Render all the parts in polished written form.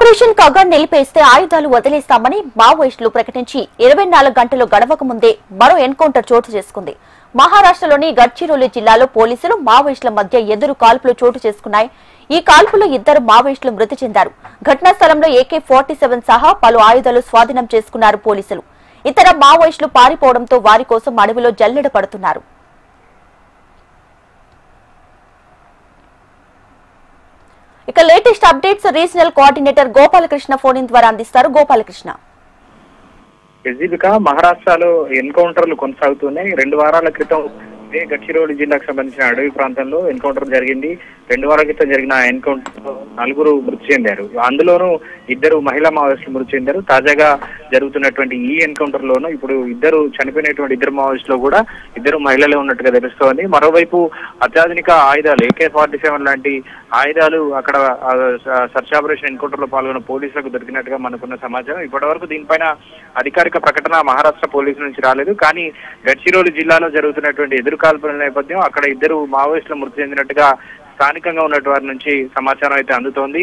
Operation కగా నిలిపేస్తే ఆయుధాలు వదిలేస్తామని మావోయిస్టులు ప్రకటించి 24 గంటలు గడవక ముందే మరో ఎన్కౌంటర్ చోటు చేసుకుంది. మహారాష్ట్రలోని గడ్చిరోలి జిల్లాలో పోలీసులు మావోయిస్టుల మధ్య ఎదురు కాల్పులు చోటు చేసుకున్నాయి. ఈ కాల్పులో 2 మావోయిస్టులు మృతి చెందారు. ఘటనా స్థలంలో AK-47 సహా పలు ఆయుధాలు స్వాధీనం చేసుకున్నారు పోలీసులు. ఇతర మావోయిస్టులు పారిపోవడంతో వారి కోసం అడవిలో జల్లెడ పడుతున్నారు. ఇక latest updates regional coordinator Gopalakrishna phone in ద్వారా అందిస్తారు. గోపాలకృష్ణ. మహారాష్ట్రలో ఎన్కౌంటర్లు కొనసాగుతున్నాయి. 2 వారాల క్రితం గడ్చిరోలి జిల్లాకు సంబంధించిన అడవి ప్రాంతంలో ఎన్కౌంటర్ జరిగింది. 2 వారాల క్రితం జరిగిన ఎన్కౌంటర్ లో 4 మృతి చెందారు. అందులోనూ 2 మహిళా మావోయిస్టులు మృతి చెందారు. తాజాగా జరుగుతున్నటువంటి ఈ ఎన్కౌంటర్ లోనూ ఇప్పుడు చనిపోయినటువంటి 2 మావోయిస్టులు కూడా 2 మహిళలే ఉన్నట్టుగా తెలుస్తోంది. మరోవైపు అత్యాధునిక ఆయుధాలు AK-47 లాంటి ఆయుధాలు అక్కడ సర్చ్ ఆపరేషన్ ఎన్కౌంటర్ లో పాల్గొన్న పోలీసులకు దొరికినట్టుగా మనకున్న సమాచారం. ఇప్పటి వరకు దీనిపైన అధికారిక ప్రకటన మహారాష్ట్ర పోలీసుల నుంచి రాలేదు. కానీ గడ్చిరోలి జిల్లాలో జరుగుతున్నటువంటి ఎదురు కాల్పుల నేపథ్యం అక్కడ 2 మావోయిస్టులు మృతి చెందినట్టుగా స్థానికంగా ఉన్నటువంటి వారి నుంచి సమాచారం అయితే అందుతోంది.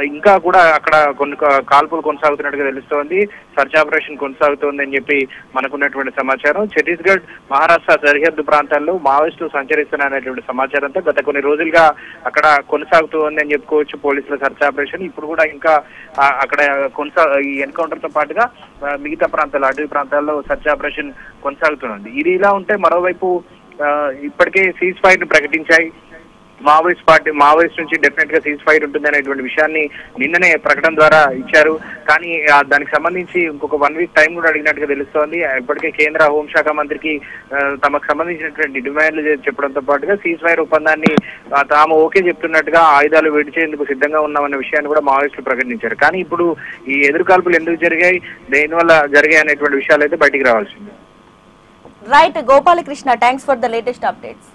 ఇంకా కూడా అక్కడ కొన్ని కాల్పులు కొనసాగుతున్నట్టుగా తెలుస్తోంది. సర్చ్ ఆపరేషన్ కొనసాగుతోంది అని చెప్పి మనకున్నటువంటి సమాచారం. ఛత్తీస్గఢ్ మహారాష్ట్ర సరిహద్దు ప్రాంతాల్లో మావోయిస్టులు సంచరిస్తున్నారనేటువంటి సమాచారంతో గత కొన్ని రోజులుగా అక్కడ కొనసాగుతోంది అని చెప్పుకోవచ్చు పోలీసుల సర్చ్ ఆపరేషన్. ఇప్పుడు కూడా ఇంకా అక్కడ ఈ ఎన్కౌంటర్ తో పాటుగా మిగతా ప్రాంతాల్లో అడవి ప్రాంతాల్లో సర్చ్ ఆపరేషన్ కొనసాగుతున్నది. ఇది ఇలా ఉంటే మరోవైపు ఇప్పటికే సీజ్ ఫైర్ ను ప్రకటించాయి. మావోయిస్ట్ నుంచి డెఫినెట్ గా సీజ్ ఫైర్ ఉంటుంది అనేటువంటి విషయాన్ని నిన్ననే ప్రకటన ద్వారా ఇచ్చారు. కానీ దానికి సంబంధించి ఇంకొక 1 వీక్ టైం కూడా అడిగినట్టుగా తెలుస్తోంది. ఇప్పటికే కేంద్ర హోంశాఖ మంత్రికి తమకు సంబంధించినటువంటి డిమాండ్లు చెప్పడంతో పాటుగా సీజ్ ఫైర్ ఒప్పందాన్ని తాము ఓకే చెప్తున్నట్టుగా ఆయుధాలు విడిచేందుకు సిద్ధంగా ఉన్నామన్న విషయాన్ని కూడా మావోయిస్టులు ప్రకటించారు. కానీ ఇప్పుడు ఈ ఎదురుకాల్పులు ఎందుకు జరిగాయి, దేనివల్ల జరిగాయి అనేటువంటి విషయాలు అయితే బయటికి రావాల్సింది. Right Gopalakrishna, thanks for the latest updates.